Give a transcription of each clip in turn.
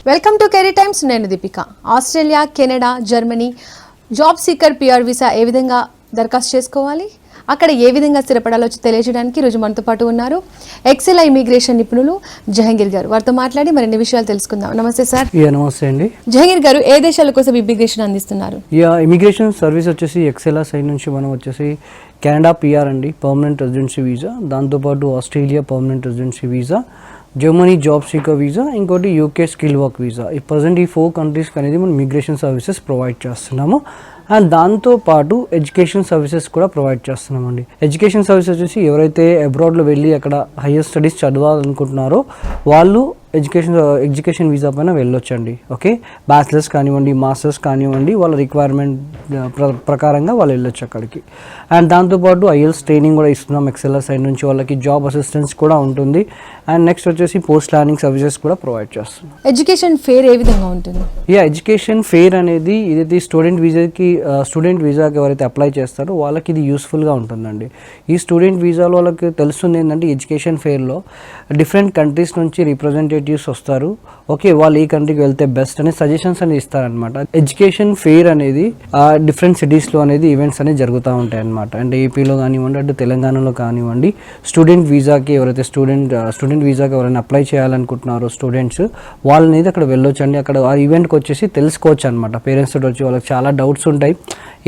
Welcome to career times. నేను Deepika. Australia, Canada, Germany job seeker PR visa ఏ విధంగా దరఖాస్తు చేసుకోవాలి, అక్కడ ఏ విధంగా స్థిరపడాలో తెలియజేయడానికి రోజు మనతో పాటు ఉన్నారు ఎక్సెల్ ఇమిగ్రేషన్ నిపుణులు జహంగీర్ గారు. వారితో మాట్లాడి మరిన్ని విషయాలు తెలుసుకుందాం. నమస్తే సార్. నమస్తే అండి. జహంగీర్ గారు, ఏ దేశాల కోసం ఇమిగ్రేషన్ అందిస్తున్నారు? ఇమిగ్రేషన్ సర్వీస్ వచ్చేసి ఎక్సెల్ సైడ్ నుంచి మనం వచ్చేసి కెనడా పిఆర్ అండి, పర్మనెంట్ రెసిడెన్సీ వీసా, దాంతోపాటు Australia permanent residency visa, Germany job seeker visa, ఇంకోటి యూకే స్కిల్ వర్క్ వీసా. ఈ ప్రజెంట్ ఈ 4 కంట్రీస్కి అనేది మనం ఇమిగ్రేషన్ సర్వీసెస్ ప్రొవైడ్ చేస్తున్నాము. అండ్ దాంతోపాటు ఎడ్యుకేషన్ సర్వీసెస్ కూడా ప్రొవైడ్ చేస్తున్నామండి. ఎడ్యుకేషన్ సర్వీస్ వచ్చేసి ఎవరైతే అబ్రాడ్లో వెళ్ళి అక్కడ హయ్యర్ స్టడీస్ చదవాలనుకుంటున్నారో వాళ్ళు ఎడ్యుకేషన్ వీసా పైన వెళ్ళొచ్చండి. ఓకే, బ్యాచిలర్స్ కానివ్వండి, మాస్టర్స్ కానివ్వండి, వాళ్ళ రిక్వైర్మెంట్ ప్రకారంగా వాళ్ళు వెళ్ళొచ్చు అక్కడికి. అండ్ దాంతోపాటు ఐఎల్స్ ట్రైనింగ్ కూడా ఇస్తున్నాం ఎక్సెల్ సైడ్ నుంచి. వాళ్ళకి జాబ్ అసిస్టెన్స్ కూడా ఉంటుంది. అండ్ నెక్స్ట్ వచ్చేసి పోస్ట్ ప్లానింగ్ సర్వీసెస్ కూడా ప్రొవైడ్ చేస్తున్నాం. ఎడ్యుకేషన్ ఫేర్ ఏ విధంగా ఉంటుంది? ఎడ్యుకేషన్ ఫేర్ అనేది ఇదైతే స్టూడెంట్ వీసాకి ఎవరైతే అప్లై చేస్తారో వాళ్ళకి ఇది యూస్ఫుల్గా ఉంటుందండి. ఈ స్టూడెంట్ వీసాలో వాళ్ళకి తెలుస్తుంది ఏంటంటే ఎడ్యుకేషన్ ఫేర్లో డిఫరెంట్ కంట్రీస్ నుంచి రిప్రజెంటేటివ్స్ వస్తారు. ఓకే, వాళ్ళు ఈ కంట్రీకి వెళ్తే బెస్ట్ అనే సజెషన్స్ అనేది ఇస్తారనమాట. ఎడ్యుకేషన్ ఫేర్ అనేది డిఫరెంట్ సిటీస్లో అనేది ఈవెంట్స్ అనేవి జరుగుతూ ఉంటాయి అనమాట. అంటే ఏపీలో కానివ్వండి, అటు తెలంగాణలో కానివ్వండి, స్టూడెంట్ వీసాకి ఎవరైనా అప్లై చేయాలనుకుంటున్నారో స్టూడెంట్స్ వాళ్ళు అనేది అక్కడ వెళ్ళొచ్చు అండి. అక్కడ ఆ ఈవెంట్కి వచ్చేసి తెలుసుకోవచ్చు అనమాట. పేరెంట్స్ తోటి వచ్చి వాళ్ళకి చాలా డౌట్స్ ఉంటాయి.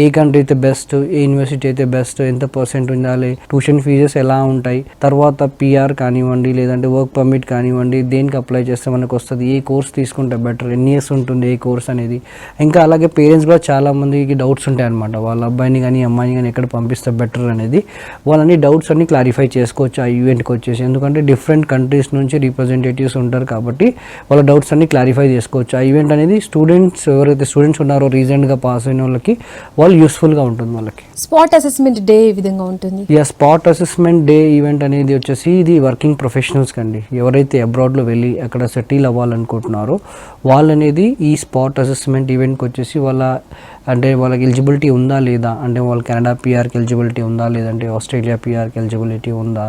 ఏ కంట్రీ అయితే బెస్ట్, ఏ యూనివర్సిటీ అయితే బెస్ట్, ఎంత పర్సెంట్ ఉండాలి, ట్యూషన్ ఫీజెస్ ఎలా ఉంటాయి, తర్వాత పిఆర్ కానివ్వండి లేదంటే వర్క్ పర్మిట్ కానివ్వండి, దేనికి అప్లై చేస్తే మనకు వస్తుంది, ఏ కోర్స్ తీసుకుంటే బెటర్, ఎన్ని ఇయర్స్ ఉంటుంది ఏ కోర్స్ అనేది. ఇంకా అలాగే పేరెంట్స్ కూడా చాలా మందికి డౌట్స్ ఉంటాయి అనమాట. వాళ్ళ అబ్బాయిని కానీ అమ్మాయిని కానీ ఎక్కడ పంపిస్తే బెటర్ అనేది. వాళ్ళని డౌట్స్ అన్ని క్లారిఫై చేసుకోవచ్చు ఆ ఈవెంట్కి వచ్చేసి. ఎందుకంటే డిఫరెంట్ కంట్రీస్ నుంచి రిప్రజెంటేటివ్స్ ఉంటారు కాబట్టి వాళ్ళ డౌట్స్ అన్ని క్లారిఫై చేసుకోవచ్చు. ఆ ఈవెంట్ అనేది ఎవరైతే స్టూడెంట్స్ ఉన్నారో రీసెంట్గా పాస్ అయిన వాళ్ళకి వాళ్ళు యూస్ఫుల్గా ఉంటుంది వాళ్ళకి. స్పాట్ అసెస్మెంట్ డే ఏ విధంగా ఉంటుంది? స్పాట్ అసెస్మెంట్ డే ఈవెంట్ అనేది వచ్చేసి ఇది వర్కింగ్ ప్రొఫెషనల్స్ కండి. ఎవరైతే అబ్రాడ్లో వెళ్ళి అక్కడ సెటిల్ అవ్వాలనుకుంటున్నారో వాళ్ళు అనేది ఈ స్పాట్ అసెస్మెంట్ ఈవెంట్కి వచ్చేసి వాళ్ళకి ఎలిజిబిలిటీ ఉందా లేదా, అంటే వాళ్ళు కెనడా పిఆర్కి ఎలిజిబిలిటీ ఉందా, లేదంటే ఆస్ట్రేలియా పిఆర్కి ఎలిజిబిలిటీ ఉందా,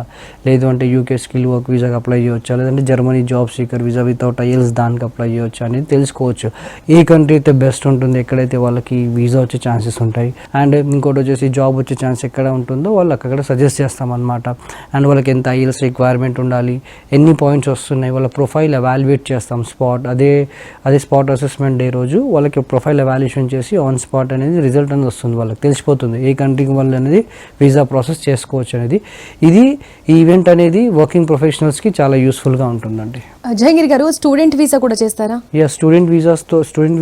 లేదు అంటే యూకే స్కిల్ వర్క్ వీసాకి అప్లై చేయవచ్చా, లేదంటే Germany job seeker visa without IELTS దానికి అప్లై చేయవచ్చా అనేది తెలుసుకోవచ్చు. ఏ కంట్రీ అయితే బెస్ట్ ఉంటుంది, ఎక్కడైతే వాళ్ళకి వీసా వచ్చే ఛాన్సెస్ ఉంటాయి, అండ్ ఇంకోటి వచ్చేసి జాబ్ వచ్చే ఛాన్స్ ఎక్కడ ఉంటుందో వాళ్ళు అక్కడ సజెస్ట్ చేస్తామన్నమాట. అండ్ వాళ్ళకి ఎంత ఐఎల్స్ రిక్వైర్మెంట్ ఉండాలి, ఎన్ని పాయింట్స్ వస్తున్నాయి, వాళ్ళ ప్రొఫైల్ ఎవాల్యుయేట్ చేస్తాం. అదే స్పాట్ అసెస్మెంట్ డే రోజు వాళ్ళకి ప్రొఫైల్ ఎవాల్యుయేషన్ చేసి ఆన్ స్పాట్ అనేది రిజల్ట్ అనేది వస్తుంది. వాళ్ళకి తెలిసిపోతుంది ఏ కంట్రీకి వాళ్ళు అనేది వీసా ప్రాసెస్ చేసుకోవచ్చు అనేది. ఈ ఈవెంట్ అనేది వర్కింగ్ ప్రొఫెషనల్స్కి చాలా యూస్ఫుల్గా ఉంటుందండి. జహంగీర్ గారు, స్టూడెంట్ వీసా కూడా చేస్తారా? స్టూడెంట్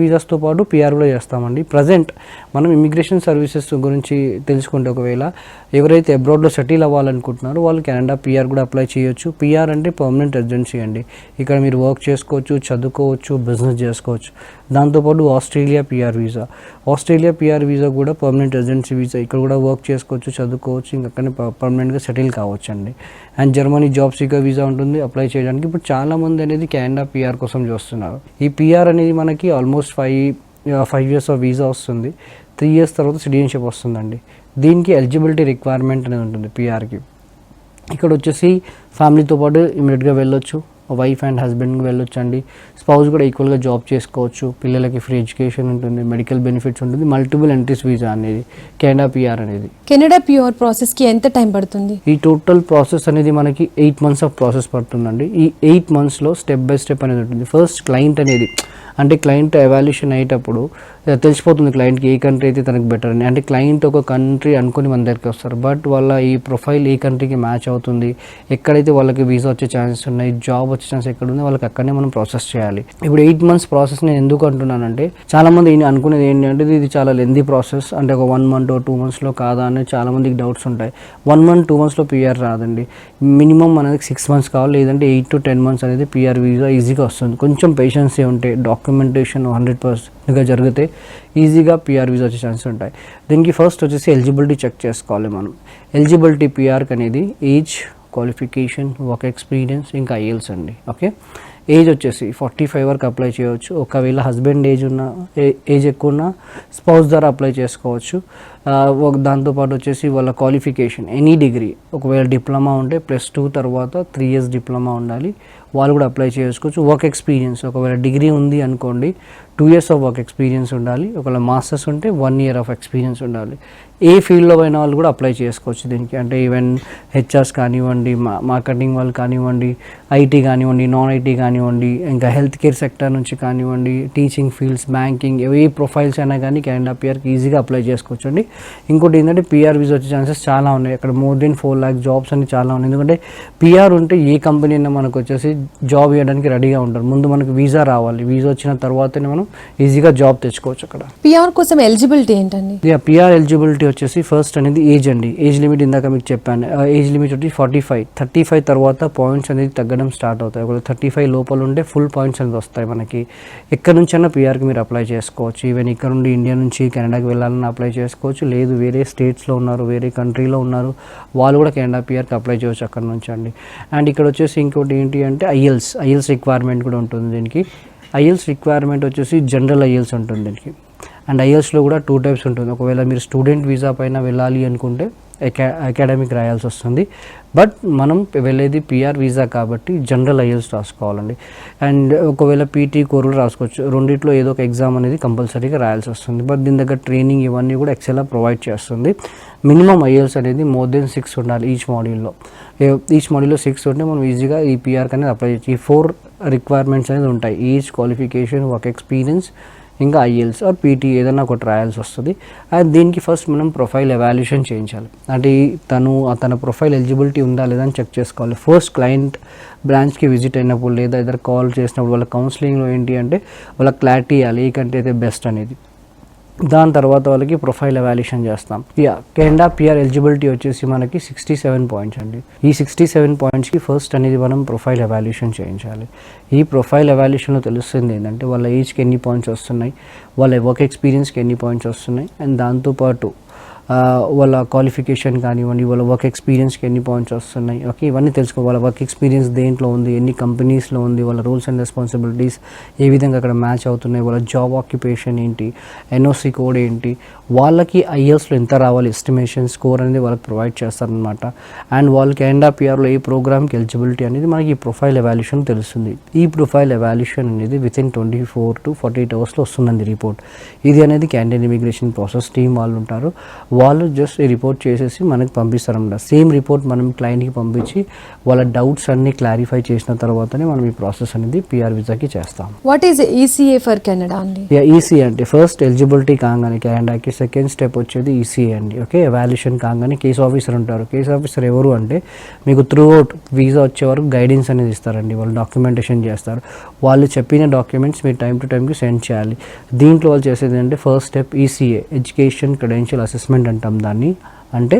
వీసాస్తో పాటు పిఆర్ కూడా చేస్తామండి. ప్రజెంట్ మనం ఇమిగ్రేషన్ సర్వీసెస్ గురించి తెలుసుకుంటే, ఒకవేళ ఎవరైతే అబ్రాడ్లో సెటిల్ అవ్వాలనుకుంటున్నారో వాళ్ళు కెనడా పిఆర్ కూడా అప్లై చేయొచ్చు. పిఆర్ అంటే పర్మనెంట్ రెసిడెన్సీ అండి. ఇక్కడ మీరు వర్క్ చేసుకోవచ్చు, చదువుకోవచ్చు, బిజినెస్ చేసుకోవచ్చు. దాంతోపాటు ఆస్ట్రేలియా పిఆర్ వీసా కూడా పర్మనెంట్ రెసిడెన్సీ వీసా. ఇక్కడ కూడా వర్క్ చేసుకోవచ్చు, చదువుకోవచ్చు, ఇంకా అక్కడనే పర్మనెంట్గా సెటిల్ కావచ్చు అండి. And Germany job seeker visa ఉంటుంది అప్లై చేయడానికి. ఇప్పుడు చాలామంది అనేది కెనడా పిఆర్ కోసం చూస్తున్నారు. ఈ పిఆర్ అనేది మనకి ఆల్మోస్ట్ 5 years ఆఫ్ వీసా వస్తుంది. 3 years తర్వాత సిటిజన్షిప్ వస్తుందండి. దీనికి ఎలిజిబిలిటీ రిక్వైర్మెంట్ అనేది ఉంటుంది పిఆర్కి. ఇక్కడ వచ్చేసి ఫ్యామిలీతో పాటు ఇమీడియట్గా వెళ్ళొచ్చు, వైఫ్ అండ్ హస్బెండ్కి వెళ్ళొచ్చు అండి. స్పౌస్ కూడా ఈక్వల్గా జాబ్ చేసుకోవచ్చు. పిల్లలకి ఫ్రీ ఎడ్యుకేషన్ ఉంటుంది, మెడికల్ బెనిఫిట్స్ ఉంటుంది. మల్టిపుల్ ఎంట్రీస్ వీసా అనేది కెనడా పిఆర్ అనేది. కెనడా పిఆర్ ప్రాసెస్కి ఎంత టైం పడుతుంది? ఈ టోటల్ ప్రాసెస్ అనేది మనకి 8 months ఆఫ్ ప్రాసెస్ పడుతుందండి. ఈ 8 monthsలో స్టెప్ బై స్టెప్ అనేది ఉంటుంది. ఫస్ట్ క్లయింట్ అనేది, అంటే క్లయింట్ ఎవాల్యుయేషన్ అయ్యేటప్పుడు తెలిసిపోతుంది క్లయింట్కి ఏ కంట్రీ అయితే తనకు బెటర్ అని. అంటే క్లయింట్ ఒక కంట్రీ అనుకుని మన దగ్గరికి వస్తారు, బట్ వాళ్ళ ఈ ప్రొఫైల్ ఏ కంట్రీకి మ్యాచ్ అవుతుంది, ఎక్కడైతే వాళ్ళకి వీసా వచ్చే ఛాన్సెస్ ఉన్నాయి, జాబ్ వచ్చే ఛాన్స్ ఎక్కడ ఉంది, వాళ్ళకి అక్కడనే మనం ప్రాసెస్ చేయాలి. ఇప్పుడు 8 months ప్రాసెస్ నేను ఎందుకు అంటున్నానంటే, చాలామంది అనుకునేది ఏంటంటే ఇది చాలా లెందీ ప్రాసెస్, అంటే ఒక 1 month or 2 monthsలో కాదా అని చాలామందికి డౌట్స్ ఉంటాయి. 1 month 2 monthsలో పిఆర్ రాదండి. మినిమం అనేది 6 months కావాలి, లేదంటే 8 to 10 months అనేది పిఆర్ వీసా ఈజీగా వస్తుంది. కొంచెం పేషెన్సీ ఉంటే, డాక్యుమెంటేషన్ 100%గా జరిగితే ఈజీగా పిఆర్ వీసా వచ్చే ఛాన్సెస్ ఉంటాయి. దీనికి ఫస్ట్ వచ్చేసి ఎలిజిబిలిటీ చెక్ చేసుకోవాలి మనం. ఎలిజిబిలిటీ పిఆర్కి అనేది ఏజ్, క్వాలిఫికేషన్, వర్క్ ఎక్స్పీరియన్స్, ఇంకా ఐఎల్స్ అండి. ఓకే, ఏజ్ వచ్చేసి 45 వరకు అప్లై చేయవచ్చు. ఒకవేళ హస్బెండ్ ఏజ్ ఎక్కువ ఉన్న స్పౌస్ ద్వారా అప్లై చేసుకోవచ్చు. దాంతోపాటు వచ్చేసి వాళ్ళ క్వాలిఫికేషన్ ఎనీ డిగ్రీ, ఒకవేళ డిప్లొమా ఉంటే +2 తర్వాత 3 years డిప్లొమా ఉండాలి, వాళ్ళు కూడా అప్లై చేసుకోవచ్చు. వర్క్ ఎక్స్పీరియన్స్ ఒకవేళ డిగ్రీ ఉంది అనుకోండి 2 years ఆఫ్ వర్క్ ఎక్స్పీరియన్స్ ఉండాలి, ఒకవేళ మాస్టర్స్ ఉంటే 1 year ఆఫ్ ఎక్స్పీరియన్స్ ఉండాలి. ఏ ఫీల్డ్లో అయిన వాళ్ళు కూడా అప్లై చేసుకోవచ్చు దీనికి. అంటే ఈవెన్ హెచ్ఆర్స్ కానివ్వండి, మార్కెటింగ్ వాళ్ళు కానివ్వండి, ఐటీ కానివ్వండి, నాన్ ఐటీ కానివ్వండి, ఇంకా హెల్త్ కేర్ సెక్టర్ నుంచి కానివ్వండి, టీచింగ్ ఫీల్డ్స్, బ్యాంకింగ్, ఏ ప్రొఫైల్స్ అయినా కానీ కెనడా పిఆర్కి ఈజీగా అప్లై చేసుకోవచ్చు అండి. ఇంకోటి ఏంటంటే పిఆర్ వీసా వచ్చే ఛాన్సెస్ చాలా ఉన్నాయి. అక్కడ మోర్ దెన్ 4 lakh జాబ్స్ అని చాలా ఉన్నాయి. ఎందుకంటే పిఆర్ ఉంటే ఏ కంపెనీ అయినా మనకు వచ్చేసి జాబ్ ఇవ్వడానికి రెడీగా ఉంటారు. ముందు మనకు వీసా రావాలి, వీసా వచ్చిన తర్వాతనే మనం ఈజీగా జాబ్ తెచ్చుకోవచ్చు అక్కడ. పిఆర్ కోసం ఎలిజిబిలిటీ ఏంటండి? పిఆర్ ఎలిజిబిలిటీ వచ్చేసి ఫస్ట్ అనేది ఏజ్ అండి. ఏజ్ లిమిట్ ఇందాక మీకు చెప్పాను, ఏజ్ లిమిట్ వచ్చి 45. 35 తర్వాత పాయింట్స్ అనేది తగ్గడం స్టార్ట్ అవుతాయి. ఒకవేళ 35 లోపల ఉంటే ఫుల్ పాయింట్స్ అనేది వస్తాయి మనకి. ఎక్కడి నుంచైనా పిఆర్కి మీరు అప్లై చేసుకోవచ్చు. ఈవెన్ ఇక్కడ నుండి ఇండియా నుంచి కెనడాకి వెళ్ళాలని అప్లై చేసుకోవచ్చు. లేదు వేరే స్టేట్స్లో ఉన్నారు, వేరే కంట్రీలో ఉన్నారు, వాళ్ళు కూడా కెనడా పిఆర్కి అప్లై చేయవచ్చు అక్కడ నుంచి అండి. అండ్ ఇక్కడ వచ్చేసి ఇంకోటి ఏంటి అంటే ఐఎల్స్ రిక్వైర్మెంట్ కూడా ఉంటుంది దీనికి. ఐఎల్స్ రిక్వైర్మెంట్ వచ్చేసి జనరల్ ఐఎల్స్ ఉంటుంది దీనికి. అండ్ ఐఎల్స్లో కూడా 2 types ఉంటుంది. ఒకవేళ మీరు స్టూడెంట్ వీసా పైన వెళ్ళాలి అనుకుంటే అకాడమిక్ రాయాల్సి వస్తుంది. బట్ మనం వెళ్ళేది పిఆర్ వీసా కాబట్టి జనరల్ ఐఎల్స్ రాసుకోవాలండి. అండ్ ఒకవేళ పీటీ కోర్ కూడా రాసుకోవచ్చు. రెండిట్లో ఏదో ఒక ఎగ్జామ్ అనేది కంపల్సరీగా రాయాల్సి వస్తుంది. బట్ దీని దగ్గర ట్రైనింగ్ ఇవన్నీ కూడా ఎక్సెల్ ప్రొవైడ్ చేస్తుంది. మినిమం ఐఎల్స్ అనేది మోర్ దెన్ 6 ఉండాలి ఈచ్ మాడ్యూల్లో 6 ఉంటే మనం ఈజీగా ఈ పిఆర్కి అనేది అప్లై చేయొచ్చు. ఈ 4 రిక్వైర్మెంట్స్ అనేది ఉంటాయి. ఈచ్ క్వాలిఫికేషన్, వర్క్ ఎక్స్పీరియన్స్, ఇంకా ఐఎల్స్ ఆర్ పీటీ ఏదైనా ఒకటి రాయాల్సి వస్తుంది. అండ్ దీనికి ఫస్ట్ మనం ప్రొఫైల్ ఎవాల్యుయేషన్ చేయించాలి. అంటే తన ప్రొఫైల్ ఎలిజిబిలిటీ ఉందా లేదా అని చెక్ చేసుకోవాలి. ఫస్ట్ క్లయింట్ బ్రాంచ్కి విజిట్ అయినప్పుడు లేదా ఇద్దరు కాల్ చేసినప్పుడు వాళ్ళ కౌన్సిలింగ్లో ఏంటి అంటే వాళ్ళకి క్లారిటీ ఇవ్వాలి ఏ కంటే అయితే బెస్ట్ అనేది. దాని తర్వాత వాళ్ళకి ప్రొఫైల్ ఎవాల్యుయేషన్ చేస్తాం. కెనడా పిఆర్ ఎలిజిబిలిటీ వచ్చేసి మనకి 67 పాయింట్స్ అండి. ఈ 67 పాయింట్స్కి ఫస్ట్ అనేది మనం ప్రొఫైల్ ఎవాల్యుయేషన్ చేయించాలి. ఈ ప్రొఫైల్ ఎవాల్యుయేషన్లో తెలుస్తుంది ఏంటంటే వాళ్ళ ఏజ్కి ఎన్ని పాయింట్స్ వస్తున్నాయి, వాళ్ళ వర్క్ ఎక్స్పీరియన్స్కి ఎన్ని పాయింట్స్ వస్తున్నాయి, అండ్ దాంతోపాటు వాళ్ళ క్వాలిఫికేషన్ కానివ్వండి, వాళ్ళ వర్క్ ఎక్స్పీరియన్స్కి ఎన్ని పాయింట్స్ వస్తున్నాయి, ఓకే, ఇవన్నీ తెలుసుకో. వాళ్ళ వర్క్ ఎక్స్పీరియన్స్ దేంట్లో ఉంది, ఎన్ని కంపెనీస్లో ఉంది, వాళ్ళ రూల్స్ అండ్ రెస్పాన్సిబిలిటీస్ ఏ విధంగా అక్కడ మ్యాచ్ అవుతున్నాయి, వాళ్ళ జాబ్ ఆక్యుపేషన్ ఏంటి, ఎన్ఓసి కోడ్ ఏంటి, వాళ్ళకి ఐఎల్స్లో ఎంత రావాలి ఎస్టిమేషన్ స్కోర్ అనేది వాళ్ళకి ప్రొవైడ్ చేస్తారనమాట. అండ్ వాళ్ళు కెనడా పిఆర్లో ఏ ప్రోగ్రామ్కి ఎలిజిబిలిటీ అనేది మనకి ఈ ప్రొఫైల్ ఎవాల్యుయేషన్ తెలుస్తుంది. ఈ ప్రొఫైల్ ఎవాల్యుయేషన్ అనేది వితిన్ 24 to 48 అవర్స్లో వస్తుందండి రిపోర్ట్. ఇది అనేది కెనడియన్ ఇమిగ్రేషన్ ప్రాసెస్ టీమ్ వాళ్ళు ఉంటారు. వాళ్ళు జస్ట్ రిపోర్ట్ చేసేసి మనకి పంపిస్తారన్నమాట. సేమ్ రిపోర్ట్ మనం క్లయింట్కి పంపించి వాళ్ళ డౌట్స్ అన్ని క్లారిఫై చేసిన తర్వాతనే మనం ఈ ప్రాసెస్ అనేది పిఆర్ వీసాకి చేస్తాం. What is ECA for Canada అండి? ఈసీఏ అంటే ఫస్ట్ ఎలిజిబిలిటీ కాగానే కెనడాకి సెకండ్ స్టెప్ వచ్చేది ఈసీఏ అండి. ఓకే, ఎవాల్యుయేషన్ కాగానే కేస్ ఆఫీసర్ ఉంటారు. కేస్ ఆఫీసర్ ఎవరు అంటే మీకు త్రూ అవుట్ వీసా వచ్చే వరకు గైడెన్స్ అనేది ఇస్తారండి. వాళ్ళు డాక్యుమెంటేషన్ చేస్తారు. వాళ్ళు చెప్పిన డాక్యుమెంట్స్ మీరు టైం టు టైంకి సెండ్ చేయాలి. దీంట్లో వాళ్ళు చేసేది అంటే first step ECA education credential assessment అంటాం దాన్ని. అంటే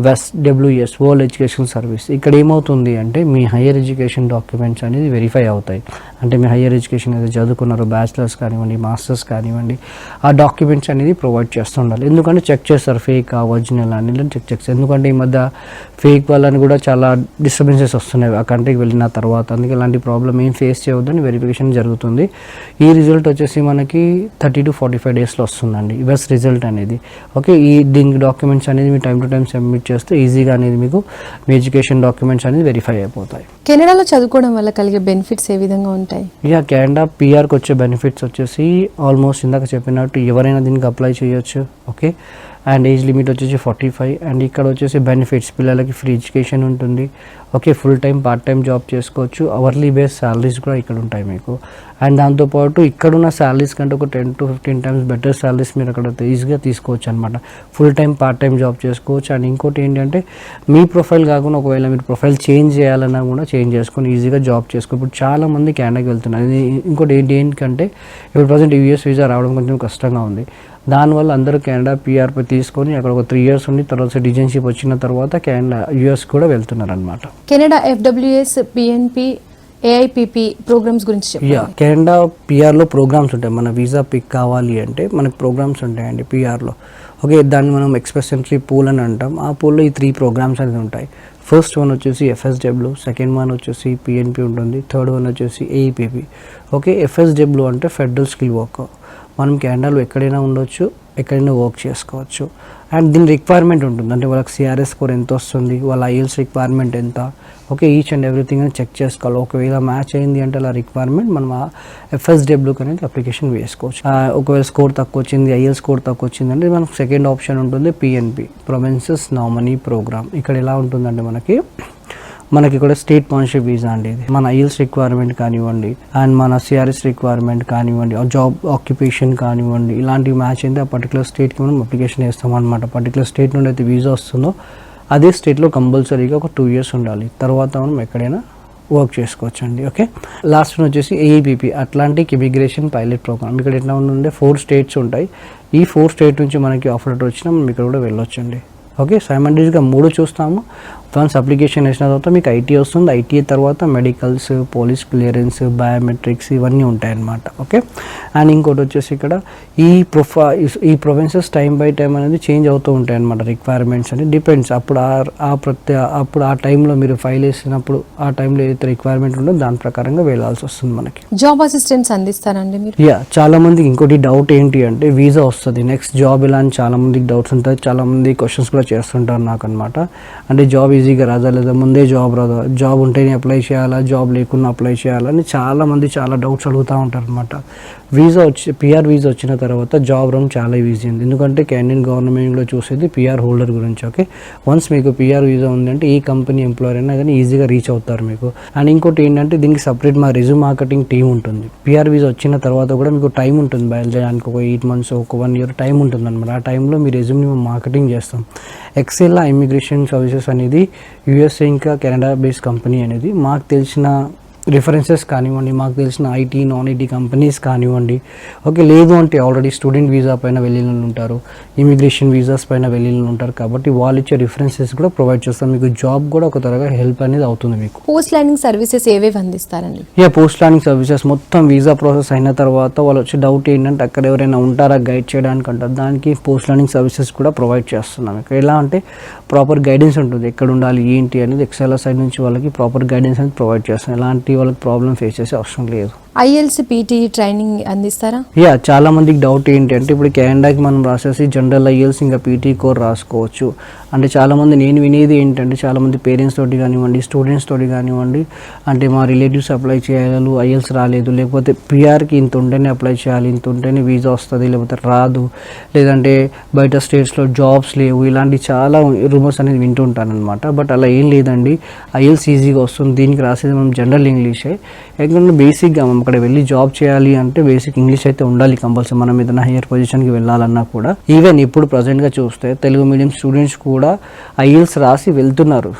WS వరల్డ్ ఎడ్యుకేషన్ సర్వీస్. ఇక్కడ ఏమవుతుంది అంటే మీ హయ్యర్ ఎడ్యుకేషన్ డాక్యుమెంట్స్ అనేది వెరిఫై అవుతాయి. అంటే మీ హయ్యర్ ఎడ్యుకేషన్ ఏదో చదువుకున్నారో బ్యాచిలర్స్ కానివ్వండి, మాస్టర్స్ కానివ్వండి, ఆ డాక్యుమెంట్స్ అనేది ప్రొవైడ్ చేస్తూ ఉండాలి. ఎందుకంటే చెక్ చేస్తారు ఫేక్ ఒరిజినల్ అని చెక్ చేస్తారు. ఎందుకంటే ఈ మధ్య ఫేక్ వాళ్ళని కూడా చాలా డిస్టర్బెన్సెస్ వస్తున్నాయి ఆ కంట్రీకి వెళ్ళిన తర్వాత. అందుకే ఇలాంటి ప్రాబ్లం ఏం ఫేస్ చేయవద్దని వెరిఫికేషన్ జరుగుతుంది. ఈ రిజల్ట్ వచ్చేసి మనకి 30 to 45 డేస్లో వస్తుందండి బెస్ట్ రిజల్ట్ అనేది. ఓకే, దీనికి డాక్యుమెంట్స్ అనేది మీ టైం టు టైం సబ్మిట్ చేస్తే ఈజీగా అనేది మీకు మీ ఎడ్యుకేషన్ డాక్యుమెంట్స్ అనేది వెరిఫై అయిపోతాయి. కెనడాలో చదువుకోవడం వల్ల కలిగే బెనిఫిట్స్ ఏ విధంగా ఉంటాయి? కెనడా పిఆర్కి వచ్చే బెనిఫిట్స్ వచ్చేసి ఆల్మోస్ట్ ఇందాక చెప్పినట్టు ఎవరైనా దీనికి అప్లై చేయొచ్చు. ఓకే, అండ్ ఏజ్ లిమిట్ వచ్చేసి 45. అండ్ ఇక్కడ వచ్చేసి బెనిఫిట్స్ పిల్లలకి ఫ్రీ ఎడ్యుకేషన్ ఉంటుంది. Okay, full time part time job చేసుకోవచ్చు. అవర్లీ బేస్ శాలరీస్ కూడా ఇక్కడ ఉంటాయి మీకు. అండ్ దాంతోపాటు ఇక్కడున్న శాలరీస్ కంటే ఒక 10 to 15 times బెటర్ శాలరీస్ మీరు అక్కడ ఈజీగా తీసుకోవచ్చు అనమాట. Full time part time job చేసుకోవచ్చు. అండ్ ఇంకోటి ఏంటంటే మీ ప్రొఫైల్ కాకుండా ఒకవేళ మీరు ప్రొఫైల్ చేంజ్ చేయాలన్నా కూడా చేంజ్ చేసుకొని ఈజీగా జాబ్ చేసుకో. ఇప్పుడు చాలామంది కెనడాకి వెళ్తున్నారు. ఇంకోటి ఏంటంటే ఇప్పుడు ప్రజెంట్ యూఎస్ వీసా రావడం కొంచెం కష్టంగా ఉంది. దానివల్ల అందరూ కెనడా పిఆర్ తీసుకొని అక్కడ ఒక 3 years ఉండి తర్వాత సిటిజన్షిప్ వచ్చిన తర్వాత కెనడా యూఎస్ కూడా వెళ్తున్నారు అనమాట. Canada FWS, PNP, AIPP programs గురించి చెప్పండి. కెనడా పిఆర్లో ప్రోగ్రామ్స్ ఉంటాయి. మన వీసా పిక్ కావాలి అంటే మనకు ప్రోగ్రామ్స్ ఉంటాయండి పిఆర్లో. ఓకే, దాన్ని మనం ఎక్స్ప్రెస్ ఎంట్రీ పూల్ అని అంటాం. ఆ పూల్లో ఈ 3 ప్రోగ్రామ్స్ అనేది ఉంటాయి. ఫస్ట్ వన్ వచ్చేసి FSW, సెకండ్ వన్ వచ్చేసి PNP ఉంటుంది, థర్డ్ వన్ వచ్చేసి AIPP. ఓకే, FSW అంటే ఫెడరల్ స్కిల్ వర్కర్. మనం కెనడాలో ఎక్కడైనా ఉండొచ్చు, ఎక్కడైనా వర్క్ చేసుకోవచ్చు. అండ్ దీని రిక్వైర్మెంట్ ఉంటుంది, అంటే వాళ్ళకి సిఆర్ఎస్ స్కోర్ ఎంత వస్తుంది, వాళ్ళ ఐఎల్స్ రిక్వైర్మెంట్ ఎంత, ఓకే, ఈచ్ అండ్ ఎవ్రీథింగ్ అని చెక్ చేసుకోవాలి. ఒకవేళ మ్యాచ్ అయింది అంటే అలా రిక్వైర్మెంట్ మనం ఆ ఎఫ్ఎస్డబ్ల్యూకి అనేది అప్లికేషన్ వేసుకోవచ్చు. ఒకవేళ స్కోర్ తక్కువ వచ్చింది, ఐఎల్స్ స్కోర్ తక్కువ వచ్చింది అంటే మనకు సెకండ్ ఆప్షన్ ఉంటుంది పిఎన్పి, ప్రొవిన్సెస్ నామినీ ప్రోగ్రామ్. ఇక్కడ ఎలా ఉంటుందంటే మనకి ఇక్కడ స్టేట్ స్పాన్సర్షిప్ వీసా అండి. ఇది మన ఐఎల్స్ రిక్వైర్మెంట్ కానివ్వండి, అండ్ మన సిఆర్ఎస్ రిక్వైర్మెంట్ కానివ్వండి, జాబ్ ఆక్యుపేషన్ కానివ్వండి, ఇలాంటివి మ్యాచ్ అయితే ఆ పర్టికులర్ స్టేట్కి మనం అప్లికేషన్ వేస్తాం అనమాట. పర్టికులర్ స్టేట్ నుండి అయితే వీసా వస్తుందో అదే స్టేట్లో కంపల్సరీగా ఒక 2 years ఉండాలి. తర్వాత మనం ఎక్కడైనా వర్క్ చేసుకోవచ్చు అండి. ఓకే, లాస్ట్ వచ్చేసి ఏఈపిపి, అట్లాంటిక్ ఇమిగ్రేషన్ పైలట్ ప్రోగ్రామ్. ఇక్కడ ఎట్లా ఉందంటే 4 states ఉంటాయి. ఈ 4 states నుంచి మనకి ఆఫర్ లెటర్ వచ్చినా మనం ఇక్కడ కూడా వెళ్ళొచ్చు అండి. ఓకే, సైమల్టేనియస్గా 3 చూస్తాము. వన్స్ అప్లికేషన్ వేసిన తర్వాత మీకు ఐటీ వస్తుంది. ఐటీ తర్వాత మెడికల్స్, పోలీస్ క్లియరెన్స్, బయోమెట్రిక్స్ ఇవన్నీ ఉంటాయన్నమాట. ఓకే, అండ్ ఇంకోటి వచ్చేసి ఇక్కడ ఈ ప్రొవిన్సెస్ టైం బై టైం అనేది చేంజ్ అవుతూ ఉంటాయి అన్నమాట. రిక్వైర్మెంట్స్ అని డిపెండ్స్. అప్పుడు ఆ టైంలో మీరు ఫైల్ వేసినప్పుడు ఆ టైంలో ఏదైతే రిక్వైర్మెంట్ ఉందో దాని ప్రకారంగా వెళ్ళాల్సి వస్తుంది మనకి. జాబ్ అసిస్టెన్స్ అందిస్తారండి మీరు? చాలా మందికి ఇంకోటి డౌట్ ఏంటి అంటే వీసా వస్తుంది, నెక్స్ట్ జాబ్ ఎలా అని చాలా మందికి డౌట్స్ ఉంటాయి. చాలా మంది క్వశ్చన్స్ కూడా చేస్తుంటారు నాకు అనమాట. అంటే జాబ్ ఈజీగా రాదా, లేదా ముందే జాబ్ రాదా, జాబ్ ఉంటేనే అప్లై చేయాలా, జాబ్ లేకుండా అప్లై చేయాలని చాలా మంది చాలా డౌట్స్ అడుగుతూ ఉంటారు అనమాట. పిఆర్ వీసా వచ్చిన తర్వాత జాబ్ రావడం చాలా ఈజీ ఉంది. ఎందుకంటే కెనడియన్ గవర్నమెంట్లో చూసేది పిఆర్ హోల్డర్ గురించి. ఓకే, వన్స్ మీకు పిఆర్ వీసా ఉందంటే ఈ కంపెనీ ఎంప్లాయర్ అయినా కానీ ఈజీగా రీచ్ అవుతారు మీకు. అండ్ ఇంకోటి ఏంటంటే దీనికి సపరేట్ మా రెజ్యూమ్ మార్కెటింగ్ టీం ఉంటుంది. పిఆర్ వీసా వచ్చిన తర్వాత కూడా మీకు టైం ఉంటుంది బయలుదేరడానికి. ఒక 8 months, ఒక 1 year టైం ఉంటుంది అనమాట. ఆ టైంలో మీ రెజ్యూమ్ని మేము మార్కెటింగ్ చేస్తాం. ఎక్సెల్ ఇమిగ్రేషన్ సర్వీసెస్ అనేది యూఎస్ఏ ఇంకా కెనడా బేస్డ్ కంపెనీ అనేది. మాకు తెలిసిన రిఫరెన్సెస్ కానివ్వండి, మాకు తెలిసిన ఐటీ నాన్ ఐటీ కంపెనీస్ కానివ్వండి, ఓకే, లేదు అంటే ఆల్రెడీ స్టూడెంట్ వీసా పైన వెళ్ళిన ఉంటారు, ఇమిగ్రేషన్ వీసాస్ పైన వెళ్ళిన ఉంటారు, కాబట్టి వాళ్ళు ఇచ్చే రిఫరెన్సెస్ కూడా ప్రొవైడ్ చేస్తాం. మీకు జాబ్ కూడా ఒక తరగా హెల్ప్ అనేది అవుతుంది మీకు. పోస్ట్ ల్యాండింగ్ సర్వీసెస్ ఏవేవి అందిస్తారండి? పోస్ట్ ల్యాండింగ్ సర్వీసెస్ మొత్తం వీసా ప్రాసెస్ అయిన తర్వాత వాళ్ళు వచ్చే డౌట్ ఏంటంటే అక్కడ ఎవరైనా ఉంటారా గైడ్ చేయడానికి అంటారు. దానికి పోస్ట్ ల్యాండింగ్ సర్వీసెస్ కూడా ప్రొవైడ్ చేస్తున్నాం. ఇక్కడ ఎలా అంటే ప్రాపర్ గైడెన్స్ ఉంటుంది, ఎక్కడ ఉండాలి ఏంటి అనేది ఎక్స్ఎల్ సైడ్ నుంచి వాళ్ళకి ప్రాపర్ గైడెన్స్ అనేది ప్రొవైడ్ చేస్తాం. ఎలాంటి వాళ్ళకి ప్రాబ్లం ఫేస్ చేసే అవసరం లేదు. ఐఎల్స్ పీటీ ట్రైనింగ్ అందిస్తారా? చాలా మందికి డౌట్ ఏంటి అంటే ఇప్పుడు కెనడాకి మనం రాసేసి జనరల్ ఐఎల్స్ ఇంకా పీటీ కోర్ రాసుకోవచ్చు అంటే చాలామంది నేను వినేది ఏంటంటే చాలామంది పేరెంట్స్ తోటి కానివ్వండి, స్టూడెంట్స్ తోటి కానివ్వండి, అంటే మా రిలేటివ్స్ అప్లై చేయాలి, ఐఎల్స్ రాలేదు, లేకపోతే పిఆర్కి ఇంత ఉంటేనే అప్లై చేయాలి, ఇంత ఉంటేనే వీసా వస్తుంది, లేకపోతే రాదు, లేదంటే బయట స్టేట్స్లో జాబ్స్ లేవు, ఇలాంటి చాలా రూమర్స్ అనేది వింటుంటాను అనమాట. బట్ అలా ఏం లేదండి, ఐఎల్స్ ఈజీగా వస్తుంది. దీనికి రాసేది మనం జనరల్ ఇంగ్లీషే. ఎందుకంటే బేసిక్గా మనం అక్కడ వెళ్ళి జాబ్ చేయాలి అంటే బేసిక్ ఇంగ్లీష్ అయితే ఉండాలి కంపల్సరీ. మనం ఏదైనా హైయర్ పొజిషన్కి వెళ్ళాలన్నా కూడా. ఈవెన్ ఇప్పుడు ప్రజెంట్గా చూస్తే తెలుగు మీడియం స్టూడెంట్స్ కూడా ఐఎల్స్ రాసి వెళ్తున్నారు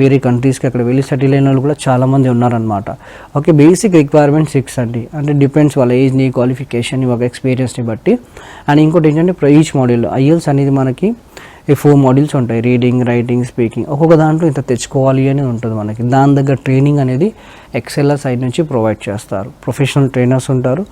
వేరే కంట్రీస్కి. అక్కడ వెళ్ళి సెటిల్ అయిన వాళ్ళు కూడా చాలామంది ఉన్నారనమాట. ఓకే, బేసిక్ రిక్వైర్మెంట్ 6 అండి. అంటే డిపెండ్స్ వాళ్ళ ఏజ్ని, క్వాలిఫికేషన్, ఒక ఎక్స్పీరియన్స్ని బట్టి. అండ్ ఇంకోటి ఏంటంటే ఈచ్ మాడ్యూల్ ఐఎల్స్ అనేది మనకి 4 modules ఉంటాయి. Reading, writing, speaking. ఒక్కొక్క దాంట్లో ఇంత తెచ్చుకోవాలి అని ఉంటుంది మనకి. దాని దగ్గర ట్రైనింగ్ అనేది ఎక్సెల్ఆర్ సైడ్ నుంచి ప్రొవైడ్ చేస్తారు. ప్రొఫెషనల్ ట్రైనర్స్ ఉంటారు,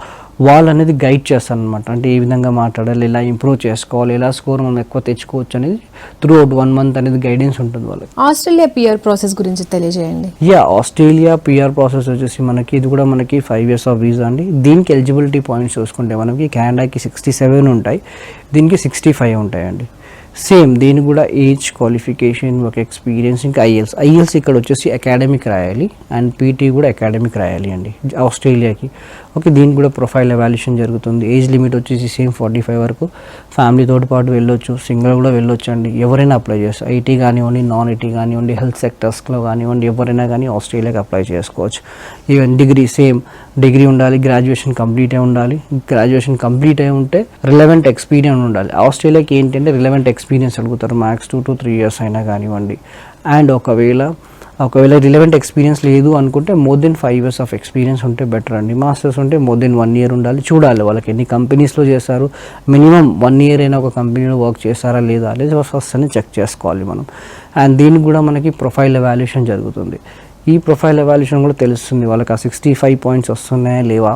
వాళ్ళు అనేది గైడ్ చేస్తారు అనమాట. అంటే ఏ విధంగా మాట్లాడాలి, ఎలా ఇంప్రూవ్ చేసుకోవాలి, ఎలా స్కోర్ మనం ఎక్కువ తెచ్చుకోవచ్చు అనేది త్రూ అవుట్ 1 month అనేది గైడెన్స్ ఉంటుంది వాళ్ళకి. ఆస్ట్రేలియా పిఆర్ ప్రాసెస్ గురించి తెలియజేయండి. ఆస్ట్రేలియా పిఆర్ ప్రాసెస్ వచ్చేసి మనకి ఇది కూడా మనకి 5 years ఆఫ్ వీసా అండి. దీనికి ఎలిజిబిలిటీ పాయింట్స్ చూసుకుంటే మనకి కెనడాకి 67 ఉంటాయి, దీనికి 65 ఉంటాయండి. సేమ్ దీని కూడా ఏజ్, క్వాలిఫికేషన్, ఒక ఎక్స్పీరియన్స్, ఇంకా ఐఎల్స్ ఇక్కడ వచ్చేసి అకాడమిక్ రాయాలి అండ్ పీటీ కూడా అకాడమిక్ రాయాలి అండి ఆస్ట్రేలియాకి. ఓకే, దీనికి కూడా ప్రొఫైల్ ఎవాల్యుయేషన్ జరుగుతుంది. ఏజ్ లిమిట్ వచ్చేసి సేమ్ 45 వరకు. ఫ్యామిలీతో పాటు వెళ్ళొచ్చు, సింగిల్ కూడా వెళ్ళొచ్చు అండి. ఎవరైనా అప్లై చేస్తారు, ఐటీ కానివ్వండి, నాన్ ఐటీ కానివ్వండి, హెల్త్ సెక్టర్స్లో కానివ్వండి, ఎవరైనా కానీ ఆస్ట్రేలియాకి అప్లై చేసుకోవచ్చు. ఈవెన్ డిగ్రీ ఉండాలి, గ్రాడ్యుయేషన్ కంప్లీట్ అయి ఉండాలి. గ్రాడ్యుయేషన్ కంప్లీట్ అయి ఉంటే రిలవెంట్ ఎక్స్పీరియన్స్ ఉండాలి. ఆస్ట్రేలియాకి ఏంటంటే రిలవెంట్ ఎక్స్పీరియన్స్ అడుగుతారు, మ్యాక్స్ 2 to 3 years అయినా కానివ్వండి. అండ్ ఒకవేళ రిలవెంట్ ఎక్స్పీరియన్స్ లేదు అనుకుంటే more than 5 years of experience ఉంటే బెటర్ అండి. మాస్టర్స్ ఉంటే మోర్ దెన్ 1 year ఉండాలి. చూడాలి వాళ్ళకి ఎన్ని కంపెనీస్లో చేస్తారు, మినిమం 1 year అయినా ఒక కంపెనీలో వర్క్ చేస్తారా లేదా అనేది ఫస్ట్ అని చెక్ చేసుకోవాలి మనం. అండ్ దీనికి కూడా మనకి ప్రొఫైల్ ఎవాల్యుయేషన్ జరుగుతుంది. ఈ ప్రొఫైల్ ఎవాల్యుయేషన్ కూడా తెలుస్తుంది వాళ్ళకి ఆ 65 points వస్తున్నాయా లేవా,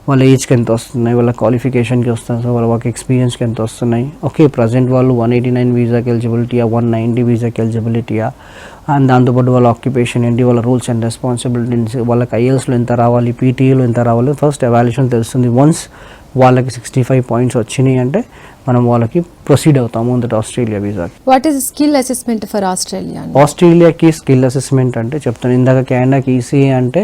వాళ్ళ ఏజ్కి ఎంత వస్తున్నాయి, వాళ్ళ క్వాలిఫికేషన్కి వస్తున్నాయి, వాళ్ళ వర్క్ ఎక్స్పీరియన్స్కి ఎంత వస్తున్నాయి. ఓకే, ప్రజెంట్ వాళ్ళు 189 వీసాకి ఎలిజిబిలిటీయా, 190 వీసాకి ఎలిజిబిలిటీయా, అండ్ దాంతోపాటు వాళ్ళ ఆక్యుపేషన్ ఏంటి, వాళ్ళ రూల్స్ అండ్ రెస్పాన్సిబిలిటీస్, వాళ్ళకి ఐఎల్స్లో ఎంత రావాలి, పీటీఏలో ఎంత రావాలి, ఫస్ట్ ఎవాల్యుయేషన్ తెలుస్తుంది. వన్స్ వాళ్ళకి 65 పాయింట్స్ వచ్చినాయి అంటే మనం వాళ్ళకి ప్రొసీడ్ అవుతాము ముందట ఆస్ట్రేలియా వీసాకి. What is skill assessment for Australia? ఆస్ట్రేలియాకి స్కిల్ అసెస్మెంట్ అంటే చెప్తాను, ఇందాక కెనడాకి ఈసీఏ అంటే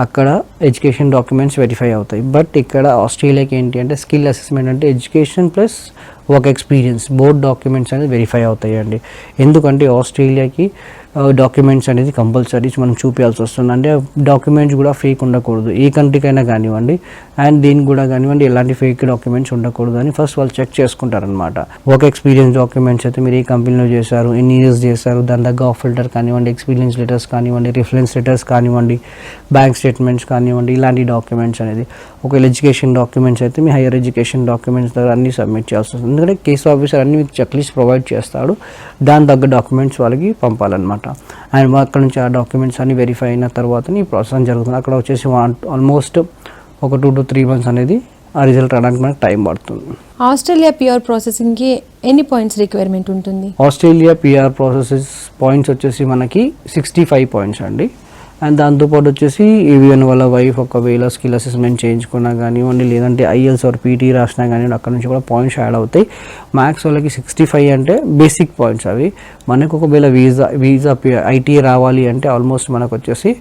అక్కడ ఎడ్యుకేషన్ డాక్యుమెంట్స్ వెరిఫై అవుతాయి. బట్ ఇక్కడ ఆస్ట్రేలియాకి ఏంటి అంటే స్కిల్ అసెస్మెంట్ అంటే education plus work experience both documents అనేది వెరిఫై అవుతాయండి. ఎందుకంటే ఆస్ట్రేలియాకి డాక్యుమెంట్స్ అనేది కంపల్సరీ మనం చూపించాల్సి వస్తుంది. అంటే డాక్యుమెంట్స్ కూడా ఫేక్ ఉండకూడదు, ఏ కంట్రీకైనా కానివ్వండి అండ్ దీనికి కూడా కానివ్వండి ఎలాంటి ఫేక్ డాక్యుమెంట్స్ ఉండకూడదు అని ఫస్ట్ వాళ్ళు చెక్ చేసుకుంటారనమాట. వర్క్ ఎక్స్పీరియన్స్ డాక్యుమెంట్స్ అయితే మీరు ఏ కంపెనీలో చేశారు, ఎన్ని ఇయర్స్ చేశారు, దాని దగ్గర ఆఫర్ లెటర్ కానివ్వండి, ఎక్స్పీరియన్స్ లెటర్స్ కానివ్వండి, రిఫరెన్స్ లెటర్స్ కానివ్వండి, బ్యాంక్ స్టేట్మెంట్స్ కానివ్వండి, ఇలాంటి డాక్యుమెంట్స్ అనేది. ఒకవేళ ఎడ్యుకేషన్ డాక్యుమెంట్స్ అయితే మీ హైయర్ ఎడ్యుకేషన్ డాక్యుమెంట్స్ దగ్గర అన్ని సబ్మిట్ చేయాల్సి వస్తుంది. ఎందుకంటే కేసు ఆఫీసర్ అన్ని మీకు చెక్ లిస్ట్ ప్రొవైడ్ చేస్తాడు, దాని తగ్గ డాక్యుమెంట్స్ వాళ్ళకి పంపాలన్నమాట. అండ్ అక్కడ నుంచి ఆ డాక్యుమెంట్స్ అన్ని వెరిఫై అయిన తర్వాత ఈ ప్రాసెస్ జరుగుతుంది. అక్కడ వచ్చేసి ఆల్మోస్ట్ ఒక 2 to 3 months అనేది ఆ రిజల్ట్ రావడానికి మనకు టైం పడుతుంది. ఆస్ట్రేలియా పిఆర్ ప్రాసెసింగ్కి ఎన్ని పాయింట్స్ రిక్వైర్మెంట్ ఉంటుంది? ఆస్ట్రేలియా పిఆర్ ప్రాసెసెస్ పాయింట్స్ వచ్చేసి మనకి 65 పాయింట్స్ అండి. అండ్ దాంతోపాటు వచ్చేసి ఈవెన్ వాళ్ళ వైఫ్ ఒకవేళ స్కిల్ అసెస్మెంట్ చేయించుకున్నా కానివ్వండి, లేదంటే ఐఎల్స్ ఆర్ పీటీ రాసినా కానివ్వండి, అక్కడ నుంచి కూడా పాయింట్స్ యాడ్ అవుతాయి. మ్యాక్స్ వాళ్ళకి 65 అంటే బేసిక్ పాయింట్స్ అవి. మనకు ఒకవేళ వీసా ఐటీఏ రావాలి అంటే ఆల్మోస్ట్ మనకు వచ్చేసి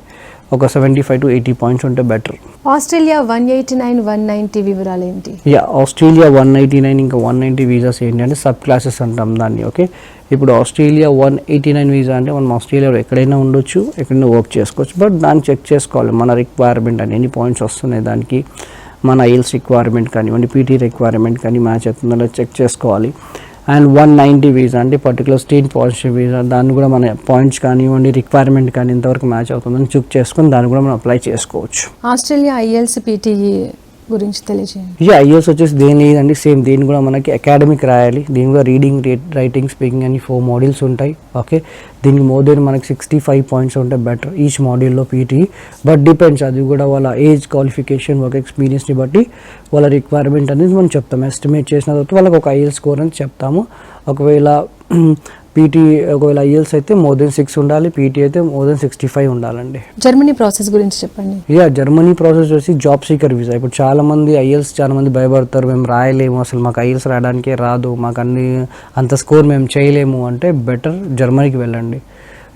ఒక 75 to 80 పాయింట్స్ ఉంటే బెటర్. ఆస్ట్రేలియా 189, 190 వివరాలు ఏంటి? ఆస్ట్రేలియా 189 ఇంకా 190 వీసాస్ ఏంటి అంటే సబ్ క్లాసెస్ అంటాం దాన్ని. ఓకే, ఇప్పుడు ఆస్ట్రేలియా 189 వీసా అంటే మనం ఆస్ట్రేలియాలో ఎక్కడైనా ఉండొచ్చు, ఎక్కడైనా వర్క్ చేసుకోవచ్చు. బట్ దాన్ని చెక్ చేసుకోవాలి మన రిక్వైర్మెంట్ అని, ఎన్ని పాయింట్స్ వస్తున్నాయి దానికి, మన ఐఎల్స్ రిక్వైర్మెంట్ కానివ్వండి, పీటీ రిక్వైర్మెంట్ కానీ మ్యాచ్ అవుతుందో చెక్ చేసుకోవాలి. అండ్ 190 వీసా అంటే పర్టికులర్ స్టేట్ పాజిటివ్ వీసా, దాన్ని కూడా మన పాయింట్స్ కానివ్వండి రిక్వైర్మెంట్ కానీ ఇంతవరకు మ్యాచ్ అవుతుందని చెక్ చేసుకొని దాన్ని కూడా మనం అప్లై చేసుకోవచ్చు. ఆస్ట్రేలియా ఐఎల్స్ పీటీ గురించి తెలియజేయండి. ఐఎల్స్ వచ్చేసి దేని లేదండి, సేమ్ దీన్ని కూడా మనకి అకాడమిక్ రాయాలి. దీని కూడా రీడింగ్, రైటింగ్, స్పీకింగ్ అని 4 modules ఉంటాయి. ఓకే, దీనికి మోర్ దెన్ మనకి 65 పాయింట్స్ ఉంటే బెటర్ ఈచ్ మాడ్యూల్లో పీటీ. బట్ డిపెండ్స్, అది కూడా వాళ్ళ ఏజ్, క్వాలిఫికేషన్, వర్క్ ఎక్స్పీరియన్స్ని బట్టి వాళ్ళ రిక్వైర్మెంట్ అనేది మనం చెప్తాము. ఎస్టిమేట్ చేసిన తర్వాత వాళ్ళకి ఒక ఐఎల్స్ స్కోర్ అని చెప్తాము. ఒకవేళ పీటీ ఒకవేళ ఐఎల్స్ అయితే మోర్ దెన్ 6 ఉండాలి, పీటీ అయితే మోర్ దెన్ 65 ఉండాలండి. జర్మనీ ప్రాసెస్ గురించి చెప్పండి. జర్మనీ ప్రాసెస్ వచ్చి జాబ్ సీకర్ వీసా. ఇప్పుడు చాలా మంది భయపడతారు, మేము రాయలేము, అసలు మాకు ఐఎల్స్ రాయడానికే రాదు, మాకు అంత స్కోర్ మేము చేయలేము అంటే బెటర్ జర్మనీకి వెళ్ళండి.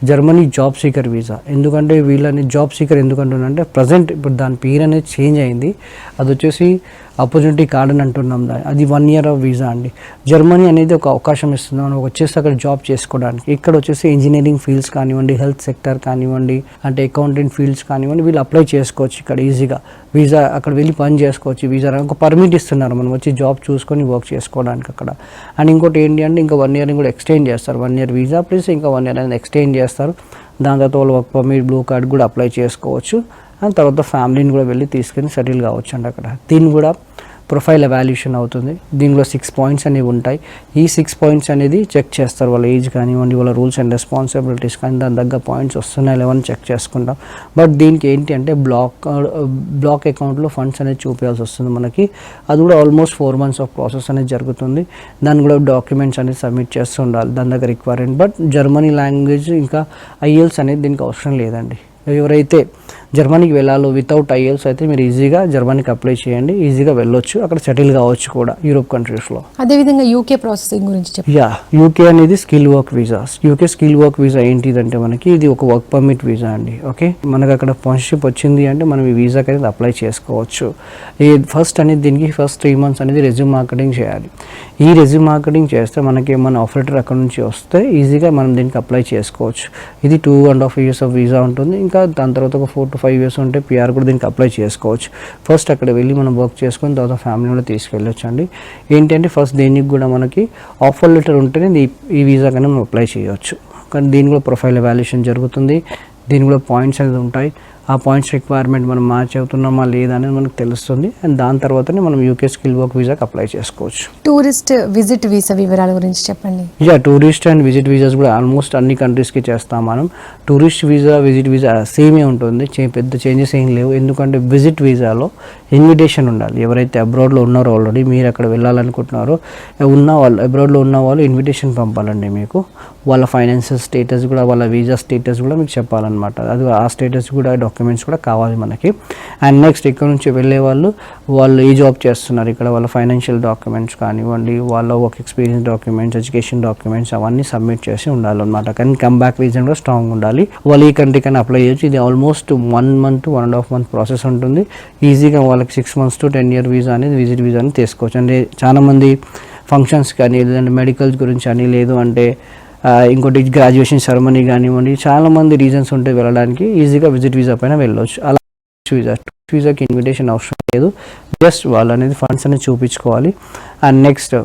Germany job seeker visa. ఎందుకంటే వీళ్ళని జాబ్ సీకర్ ఎందుకంటున్నారంటే ప్రజెంట్ ఇప్పుడు దాని పేరు అనేది చేంజ్ అయింది, అది వచ్చేసి ఆపర్చునిటీ కార్డ్ అని అంటున్నాం. అది 1 year ఆఫ్ వీసా అండి. జర్మనీ అనేది ఒక అవకాశం ఇస్తుంది మనం వచ్చేసి అక్కడ జాబ్ చేసుకోవడానికి. ఇక్కడ వచ్చేసి ఇంజనీరింగ్ ఫీల్డ్స్ కానివ్వండి, హెల్త్ సెక్టర్ కానివ్వండి, అంటే అకౌంటెంట్ ఫీల్డ్స్ కానివ్వండి, వీళ్ళు అప్లై చేసుకోవచ్చు ఇక్కడ ఈజీగా. వీసా అక్కడ వెళ్ళి పని చేసుకోవచ్చు. వీసా ఒక పర్మిట్ ఇస్తున్నారు మనం వచ్చి జాబ్ చూసుకొని వర్క్ చేసుకోవడానికి అక్కడ. అండ్ ఇంకోటి ఏంటి అంటే ఇంకా 1 year కూడా ఎక్స్టెండ్ చేస్తారు. 1 year వీసా ప్లస్ ఇంకా 1 year అనేది ఎక్స్టెండ్ చేస్తారు. దాని తర్వాత వాళ్ళు వర్క్ పర్మిట్, బ్లూ కార్డ్ కూడా అప్లై చేసుకోవచ్చు. అండ్ తర్వాత ఫ్యామిలీని కూడా వెళ్ళి తీసుకొని సెటిల్ కావచ్చు అండి అక్కడ. దీన్ని కూడా ప్రొఫైల్ ఎవాల్యుయేషన్ అవుతుంది. దీనిలో 6 పాయింట్స్ అనేవి ఉంటాయి. ఈ 6 పాయింట్స్ అనేది చెక్ చేస్తారు, వాళ్ళ ఏజ్ కానివ్వండి, వాళ్ళ రూల్స్ అండ్ రెస్పాన్సిబిలిటీస్ కానీ దాని దగ్గర పాయింట్స్ వస్తున్నాయి లేవని చెక్ చేసుకుంటాం. బట్ దీనికి ఏంటి అంటే బ్లాక్ అకౌంట్లో ఫండ్స్ అనేది చూపించాల్సి వస్తుంది మనకి. అది కూడా ఆల్మోస్ట్ 4 months ఆఫ్ ప్రాసెస్ అనేది జరుగుతుంది. దాన్ని కూడా డాక్యుమెంట్స్ అనేది సబ్మిట్ చేస్తూ ఉండాలి, దాని దగ్గర రిక్వైర్మెంట్. బట్ జర్మనీ లాంగ్వేజ్ ఇంకా ఐఎల్స్ అనేది దీనికి అవసరం లేదండి. ఎవరైతే జర్మనీకి వెళ్ళాలో వితౌట్ ఐఎల్స్ అయితే మీరు ఈజీగా జర్మనీకి అప్లై చేయండి, ఈజీగా వెళ్ళొచ్చు, అక్కడ సెటిల్ కావచ్చు కూడా యూరోప్ కంట్రీస్లో. అదేవిధంగా యూకే ప్రాసెసింగ్ గురించి చెప్పండి. యూకే అనేది skill work visas. UK skill work visa ఏంటిదంటే మనకి ఇది ఒక వర్క్ పర్మిట్ వీసా అండి. ఓకే, మనకు అక్కడ స్పాన్సర్షిప్ వచ్చింది అంటే మనం ఈ వీసాకి అనేది అప్లై చేసుకోవచ్చు. ఫస్ట్ అనేది దీనికి ఫస్ట్ 3 months అనేది రెజ్యూమ్ మార్కెటింగ్ చేయాలి. ఈ రెజ్యూమ్ మార్కెటింగ్ చేస్తే మనకి ఏమైనా ఆఫర్ లెటర్ అక్కడ నుంచి వస్తే ఈజీగా మనం దీనికి అప్లై చేసుకోవచ్చు. ఇది 2.5 years ఆఫ్ వీసా ఉంటుంది. ఇంకా దాని తర్వాత ఒక 4 to 5 years ఉంటే పిఆర్ కూడా దీనికి అప్లై చేసుకోవచ్చు. ఫస్ట్ అక్కడ వెళ్ళి మనం వర్క్ చేసుకొని తర్వాత ఫ్యామిలీ కూడా తీసుకెళ్ళొచ్చు అండి. ఏంటంటే ఫస్ట్ దీనికి కూడా మనకి ఆఫర్ లెటర్ ఉంటేనే ఈ వీసా కన్నా మనం అప్లై చేయవచ్చు. కానీ దీని కూడా ప్రొఫైల్ ఎవాల్యుయేషన్ జరుగుతుంది, దీని కూడా పాయింట్స్ అనేది ఉంటాయి. ఆ పాయింట్స్ రిక్వైర్మెంట్ మనం మ్యాచ్ అవుతున్నామా లేదా అనేది మనకు తెలుస్తుంది. అండ్ దాని తర్వాతనే మనం యూకే స్కిల్ వర్క్ వీసాకి అప్లై చేసుకోవచ్చు. టూరిస్ట్ విజిట్ వీసా వివరాల గురించి చెప్పండి. టూరిస్ట్ అండ్ విజిట్ వీసాస్ కూడా ఆల్మోస్ట్ అన్ని కంట్రీస్కి చేస్తాం మనం. టూరిస్ట్ వీసా, విజిట్ వీసా సేమే ఉంటుంది, పెద్ద చేంజెస్ ఏం లేవు. ఎందుకంటే విజిట్ వీసాలో ఇన్విటేషన్ ఉండాలి. ఎవరైతే అబ్రాడ్లో ఉన్నారో ఆల్రెడీ మీరు అక్కడ వెళ్ళాలనుకుంటున్నారో అబ్రాడ్లో ఉన్న వాళ్ళు ఇన్విటేషన్ పంపాలండి మీకు. వాళ్ళ ఫైనాన్షియల్ స్టేటస్ కూడా, వాళ్ళ వీసా స్టేటస్ కూడా మీకు చెప్పాలన్నమాట. అది ఆ స్టేటస్ కూడా డాక్యుమెంట్స్ కూడా కావాలి మనకి. అండ్ నెక్స్ట్ ఇక్కడ నుంచి వెళ్ళే వాళ్ళు ఏ జాబ్ చేస్తున్నారు, ఇక్కడ వాళ్ళ ఫైనాన్షియల్ డాక్యుమెంట్స్ కానివ్వండి, వాళ్ళ work experience documents, education documents అవన్నీ సబ్మిట్ చేసి ఉండాలన్నమాట. కానీ కమ్ బ్యాక్ రీజన్ కూడా స్ట్రాంగ్ ఉండాలి. వాళ్ళు ఈ కంట్రీకైనా అప్లై చేయొచ్చు. ఇది ఆల్మోస్ట్ 1 month 1.5 month ప్రాసెస్ ఉంటుంది. ఈజీగా వాళ్ళకి 6 months to 10 year వీసా అనేది విజిట్ వీసా అని తీసుకోవచ్చు. అంటే చాలామంది ఫంక్షన్స్ కానీ, లేదంటే మెడికల్స్ గురించి అని, లేదు అంటే ఇంకోటి గ్రాడ్యుయేషన్ సెరమనీ కానివ్వండి, చాలామంది రీజన్స్ ఉంటాయి వెళ్ళడానికి. ఈజీగా విజిట్ వీసా పైన వెళ్ళవచ్చు. అలా వీసాకి ఇన్విటేషన్ అవసరం లేదు. జస్ట్ వాళ్ళు అనేది ఫండ్స్ అనేది చూపించుకోవాలి. అండ్ నెక్స్ట్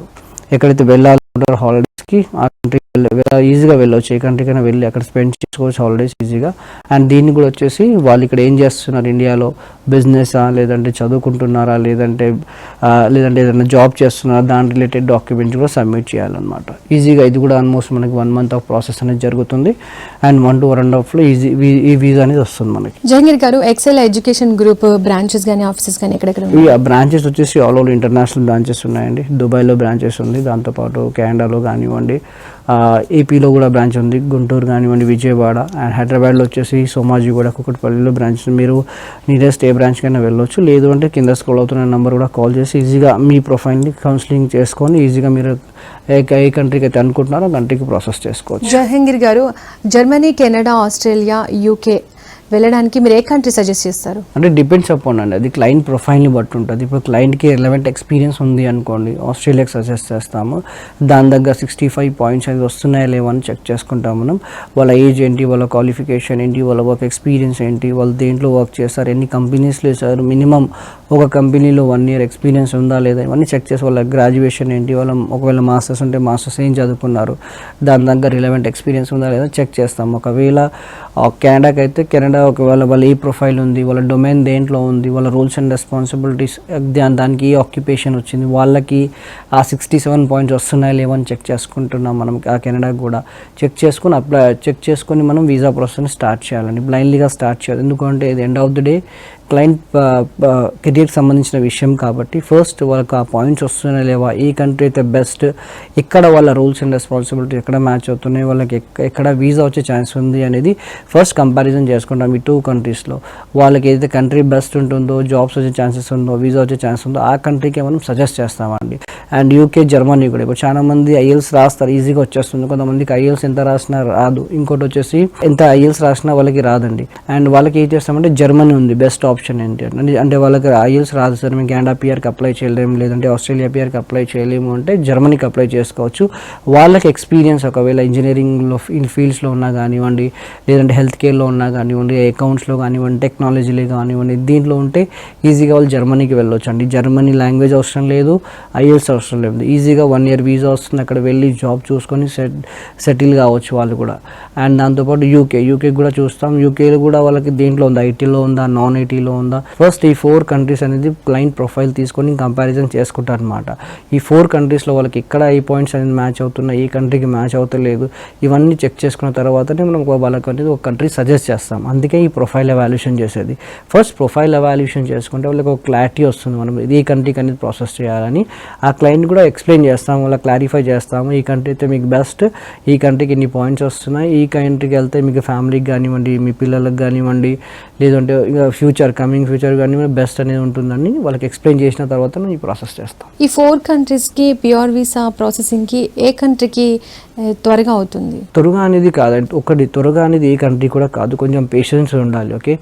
ఎక్కడైతే వెళ్ళాలి హాలిడేస్కి ఆ కంట్రీ ఈజీగా వెళ్ళవచ్చు. ఏ కంట్రీకైనా వెళ్ళి అక్కడ స్పెండ్ చేసుకోవచ్చు హాలిడేస్ ఈజీగా. అండ్ దీన్ని కూడా వచ్చేసి వాళ్ళు ఇక్కడ ఏం చేస్తున్నారు, ఇండియాలో బిజినెసా, లేదంటే చదువుకుంటున్నారా, లేదంటే ఏదైనా జాబ్ చేస్తున్నారా, దాని రిలేటెడ్ డాక్యుమెంట్స్ కూడా సబ్మిట్ చేయాలన్నమాట. ఈజీగా ఇది కూడా ఆల్మోస్ట్ మనకి 1 month ఆఫ్ ప్రాసెస్ అనేది జరుగుతుంది. అండ్ 1 to 1.5 ఈ వీసా అనేది వస్తుంది మనకి. జహంగీర్ గారు, ఎక్సెల్ ఎడ్యుకేషన్ గ్రూప్ బ్రాంచెస్ కానీ ఆఫీసెస్ కానీ ఎక్కడెక్కడ ఈ బ్రాంచెస్ వచ్చేసి ఆల్ ఓవర్ ఇంటర్నేషనల్ బ్రాంచెస్ ఉన్నాయండి. దుబాయ్లో బ్రాంచెస్ ఉంది, దాంతోపాటు కెనడాలో కానివ్వండి, ఏపీలో కూడా బ్రాంచ్ ఉంది, గుంటూరు కానివ్వండి, విజయవాడ. అండ్ హైదరాబాద్లో వచ్చేసి సోమాజిగూడ, కుకట్పల్లిలో బ్రాంచ్. మీరు నియరెస్ట్ ఏ బ్రాంచ్ కైనా వెళ్ళొచ్చు. లేదు అంటే కింద స్క్రోల్ అవుతున్న నెంబర్ కూడా కాల్ చేసి ఈజీగా మీ ప్రొఫైల్ని కౌన్సిలింగ్ చేసుకొని ఈజీగా మీరు ఏ కంట్రీకి అయితే అనుకుంటున్నారో ఆ కంట్రీకి ప్రాసెస్ చేసుకోవచ్చు. జహంగీర్ గారు, జర్మనీ, కెనడా, ఆస్ట్రేలియా, యూకే వెళ్ళడానికి మీరు ఏ కంట్రీ సజెస్ట్ చేస్తారు? అంటే డిపెండ్స్ అపాన్ అండి, అది క్లయింట్ ప్రొఫైల్ని బట్టి ఉంటుంది. ఇప్పుడు క్లయింట్కి రిలవెంట్ ఎక్స్పీరియన్స్ ఉంది అనుకోండి, ఆస్ట్రేలియాకి సజెస్ట్ చేస్తాము. దాని దగ్గర 65 points అనేది వస్తున్నాయా లేవా అని చెక్ చేసుకుంటాం మనం. వాళ్ళ ఏజ్ ఏంటి, వాళ్ళ క్వాలిఫికేషన్ ఏంటి, వాళ్ళ వర్క్ ఎక్స్పీరియన్స్ ఏంటి, వాళ్ళు దేంట్లో వర్క్ చేస్తారు, ఎన్ని కంపెనీస్లో చేస్తారు, మినిమం ఒక కంపెనీలో 1 year ఎక్స్పీరియన్స్ ఉందా లేదా, ఇవన్నీ చెక్ చేసి వాళ్ళ గ్రాడ్యుయేషన్ ఏంటి, వాళ్ళ ఒకవేళ మాస్టర్స్ ఉంటే మాస్టర్స్ ఏం చదువుకున్నారు, దాని దగ్గర రిలవెంట్ ఎక్స్పీరియన్స్ ఉందా లేదా చెక్ చేస్తాం. ఒకవేళ కెనడాకి అయితే కెనడా ఒకవేళ వాళ్ళ ఏ ప్రొఫైల్ ఉంది, వాళ్ళ డొమైన్ దేంట్లో ఉంది, వాళ్ళ రూల్స్ అండ్ రెస్పాన్సిబిలిటీస్, దానికి ఏ ఆక్యుపేషన్ వచ్చింది, వాళ్ళకి ఆ 67 points వస్తున్నాయా లేవని చెక్ చేసుకుంటున్నాం మనం. ఆ కెనడాకి కూడా చెక్ చేసుకొని మనం వీసా ప్రాసెస్ని స్టార్ట్ చేయాలండి. బ్లైండ్లీగా స్టార్ట్ చేయాలి. ఎందుకంటే ఇది end of the day client కెరియర్కి సంబంధించిన విషయం కాబట్టి ఫస్ట్ వాళ్ళకి ఆ పాయింట్స్ వస్తున్నాయి లేవా, ఏ కంట్రీ అయితే బెస్ట్, ఎక్కడ వాళ్ళ రూల్స్ అండ్ రెస్పాన్సిబిలిటీ ఎక్కడ మ్యాచ్ అవుతున్నాయి, వాళ్ళకి ఎక్కడ వీసా వచ్చే ఛాన్స్ ఉంది అనేది ఫస్ట్ కంపారిజన్ చేసుకుంటాం. ఈ 2 countriesలో వాళ్ళకి ఏదైతే కంట్రీ బెస్ట్ ఉంటుందో, జాబ్స్ వచ్చే ఛాన్సెస్ ఉందో, వీసా వచ్చే ఛాన్స్ ఉందో ఆ కంట్రీకే మనం సజెస్ట్ చేస్తామండి. అండ్ యూకే, జర్మనీ కూడా ఇప్పుడు చాలా మంది ఐఎల్స్ రాస్తారు, ఈజీగా వచ్చేస్తుంది. కొంతమందికి ఐఎల్స్ ఎంత రాసినా రాదు. ఇంకోటి వచ్చేసి ఎంత ఐఎల్స్ రాసినా వాళ్ళకి రాదండి. అండ్ వాళ్ళకి ఏం చేస్తామంటే జర్మనీ ఉంది బెస్ట్ ఆప్షన్ ఏంటి అంటే వాళ్ళకి ఐఎల్స్ రాదు సార్, మేము కెనడా పిఆర్కి అప్లై చేయలేము, లేదంటే ఆస్ట్రేలియా పిఆర్కి అప్లై చేయలేము అంటే జర్మనీకి అప్లై చేసుకోవచ్చు. వాళ్ళకి ఎక్స్పీరియన్స్ ఒకవేళ ఇంజనీరింగ్లో ఫీల్డ్స్లో ఉన్నా కానివ్వండి, లేదంటే హెల్త్ కేర్లో ఉన్నా కానివ్వండి, అకౌంట్స్లో కానివ్వండి, టెక్నాలజీలో కానివ్వండి, దీంట్లో ఉంటే ఈజీగా వాళ్ళు జర్మనీకి వెళ్ళొచ్చు అండి. జర్మనీ లాంగ్వేజ్ అవసరం లేదు, ఐఎల్స్ అవసరం లేదు. ఈజీగా 1 year వీసా వస్తుంది, అక్కడ వెళ్ళి జాబ్ చూసుకొని సెటిల్ కావచ్చు వాళ్ళు కూడా. అండ్ దాంతోపాటు యూకే కూడా చూస్తాం. యూకేలో కూడా వాళ్ళకి దేంట్లో ఉందా, ఐటీలో ఉందా, నాన్ ఐటీలో ఉందా, ఫస్ట్ ఈ 4 countries అనేది క్లయింట్ ప్రొఫైల్ తీసుకొని కంపారిజన్ చేసుకుంటారు అనమాట. ఈ 4 countriesలో వాళ్ళకి ఎక్కడ ఈ పాయింట్స్ అనేది మ్యాచ్ అవుతున్నాయి, ఈ కంట్రీకి మ్యాచ్ అవుతలేదు, ఇవన్నీ చెక్ చేసుకున్న తర్వాతనే మనం వాళ్ళకి అనేది ఒక కంట్రీ సజెస్ట్ చేస్తాం. అందుకే ఈ ప్రొఫైల్ ఎవాల్యుయేషన్ చేసేది. ఫస్ట్ ప్రొఫైల్ ఎవాల్యుయేషన్ చేసుకుంటే వాళ్ళకి ఒక క్లారిటీ వస్తుంది, మనం ఈ కంట్రీకి అనేది ప్రాసెస్ చేయాలని. ఆ క్లయింట్ కూడా ఎక్స్ప్లెయిన్ చేస్తాము, వాళ్ళకి క్లారిఫై చేస్తాము, ఈ కంట్రీ అయితే మీకు బెస్ట్, ఈ కంట్రీకి ఇన్ని పాయింట్స్ వస్తున్నాయి, ఈ కంట్రీకి వెళ్తే మీకు ఫ్యామిలీకి కానివ్వండి, మీ పిల్లలకు కానివ్వండి, లేదంటే కమింగ్ ఫ్యూచర్ కానివ్వండి బెస్ట్ అనేది ఉంటుందని వాళ్ళకి ఎక్స్ప్లెయిన్ చేసిన తర్వాత ఈ ప్రాసెస్ చేస్తాం. ఈ 4 countriesకి ప్యూర్ వీసా ప్రాసెసింగ్కి ఏ కంట్రీకి త్వరగా అవుతుంది? త్వరగా అనేది కాదండి, త్వరగా అనేది ఏ కంట్రీ కూడా కాదు, కొంచెం పేషెన్స్ ఉండాలి. ఓకే,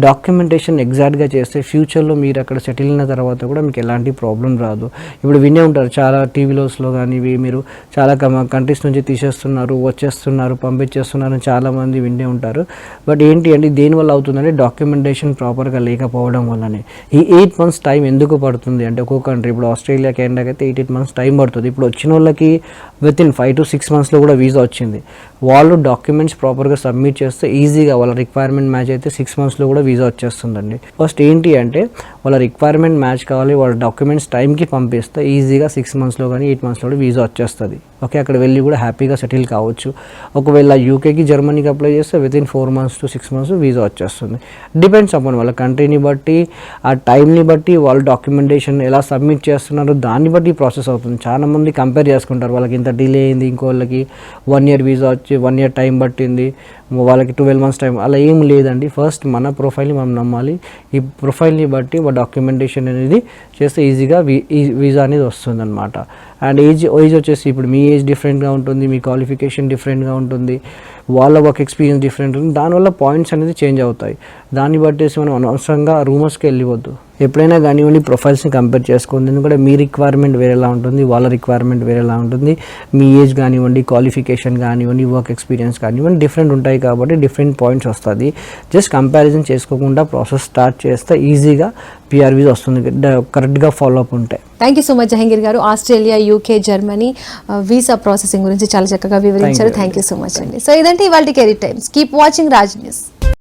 డాక్యుమెంటేషన్ ఎగ్జాక్ట్గా చేస్తే ఫ్యూచర్లో మీరు అక్కడ సెటిల్ అయిన తర్వాత కూడా మీకు ఎలాంటి ప్రాబ్లం రాదు. ఇప్పుడు వినే ఉంటారు చాలా టీవీలోస్లో కానీ, మీరు చాలా కంట్రీస్ నుంచి తీసేస్తున్నారు, వచ్చేస్తున్నారు, పంపించేస్తున్నారు అని చాలామంది వినే ఉంటారు. బట్ ఏంటి అంటే దేనివల్ల అవుతుందంటే డాక్యుమెంటేషన్ ప్రాపర్గా లేకపోవడం వల్లనే. ఈ 8 months టైం ఎందుకు పడుతుంది అంటే ఒక్కో కంట్రీ, ఇప్పుడు ఆస్ట్రేలియా, కెనడాకి అయితే 8 months టైం పడుతుంది. ఇప్పుడు వచ్చిన వాళ్ళకి వితిన్ 5 to 6 monthsలో కూడా వీసా వచ్చింది. వాళ్ళు డాక్యుమెంట్స్ ప్రాపర్గా సబ్మిట్ చేస్తే ఈజీగా వాళ్ళ రిక్వైర్మెంట్ మ్యాచ్ అయితే 6 monthsలో కూడా వీసా వచ్చేస్తుందండి. ఫస్ట్ ఏంటి అంటే వాళ్ళ రిక్వైర్మెంట్ మ్యాచ్ కావాలి, వాళ్ళ డాక్యుమెంట్స్ టైంకి పంపిస్తే ఈజీగా 6 monthsలో కానీ 8 monthsలో కూడా వీసా వచ్చేస్తుంది. ఓకే, అక్కడ వెళ్ళి కూడా హ్యాపీగా సెటిల్ కావచ్చు. ఒకవేళ యూకేకి, జర్మనీకి అప్లై చేస్తే within 4 months to 6 months visa వచ్చేస్తుంది. డిపెండ్స్ అపాన్ వాళ్ళ కంట్రీని బట్టి, ఆ టైంని బట్టి, వాళ్ళు డాక్యుమెంటేషన్ ఎలా సబ్మిట్ చేస్తున్నారో దాన్ని బట్టి ప్రాసెస్ అవుతుంది. చాలామంది కంపేర్ చేసుకుంటారు, వాళ్ళకి ఇంత డిలే అయింది, ఇంకో వాళ్ళకి 1 year వీసా వచ్చి 1 year టైం పట్టింది, వాళ్ళకి 12 months టైం అలా ఏం లేదండి. ఫస్ట్ మన ప్రొఫైల్ని మనం నమ్మాలి. ఈ ప్రొఫైల్ని బట్టి డాక్యుమెంటేషన్ అనేది చేస్తే ఈజీగా వీసా అనేది వస్తుందన్నమాట. అండ్ ఏజ్ వచ్చేసి ఇప్పుడు మీ ఏజ్ డిఫరెంట్గా ఉంటుంది, మీ క్వాలిఫికేషన్ డిఫరెంట్గా ఉంటుంది, వాళ్ళ వర్క్ ఎక్స్పీరియన్స్ డిఫరెంట్ ఉంటుంది. దానివల్ల పాయింట్స్ అనేది చేంజ్ అవుతాయి. దాన్ని బట్టేసి మనం అనవసరంగా రూమర్స్కి వెళ్ళిపోద్దు. ఎప్పుడైనా కానివ్వండి ప్రొఫైల్స్ని కంపేర్ చేసుకోండి. ఎందుకంటే మీ రిక్వైర్మెంట్ వేరేలా ఉంటుంది, వాళ్ళ రిక్వైర్మెంట్ వేరేలా ఉంటుంది. మీ ఏజ్ కానివ్వండి, క్వాలిఫికేషన్ కానివ్వండి, వర్క్ ఎక్స్పీరియన్స్ కానివ్వండి డిఫరెంట్ ఉంటాయి కాబట్టి డిఫరెంట్ పాయింట్స్ వస్తుంది. జస్ట్ కంపారిజన్ చేసుకోకుండా ప్రాసెస్ స్టార్ట్ చేస్తే ఈజీగా పిఆర్ వీసా వస్తుంది, కరెక్ట్గా ఫాలో అప్ ఉంటే. Thank you so much Jahangir garu. Australia, UK, Germany visa processing గురించి చాలా చక్కగా వివరించారు. థ్యాంక్ యూ సో మచ్ అండి. సో ఇదంటే ఇవాళ career times. Keep watching Raj news.